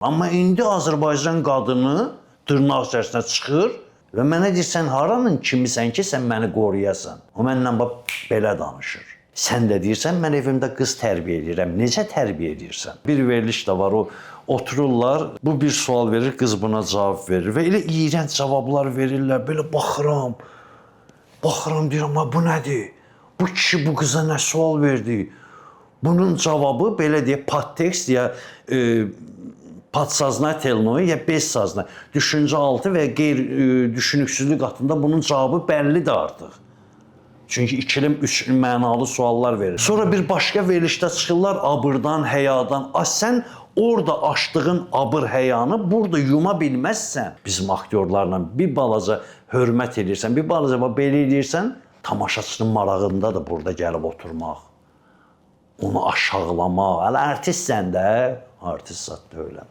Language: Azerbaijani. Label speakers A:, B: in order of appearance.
A: Amma indi Azərbaycan qadını dırnaq içərisinə çıxır və mənə deyir, sən haranın kimisən ki, sən məni qoruyasan. O mənlə belə danışır. Sən də deyirsən, mən evimdə qız tərbiyə edirəm. Necə tərbiyə edirsən? Bir veriliş də var, otururlar, bu bir sual verir, qız buna cavab verir və elə iyrənc cavablar verirlər. Belə baxıram, deyirəm, bu nədir? Bu kişi bu qıza nə sual verdi? Bunun cavabı belə deyək, podtekst ya podsoznательное ya bessazna, düşüncə altı və qeyri-düşünüksüzlük altında bunun cavabı bəllidir artıq. Çünki ikili, üç mənalı suallar verir. Sonra bir başqa verilişdə çıxırlar abırdan, həyadan. Sən orada açdığın abır həyanı burada yuma bilməzsən. Bizim aktyorlarla bir balaca hörmət edirsən, bir balaca belə edirsən, tamaşaçının marağındadır burada gəlib oturmaq. Onu aşağılamaq. Hələ artistsən də, artist zat da öyle.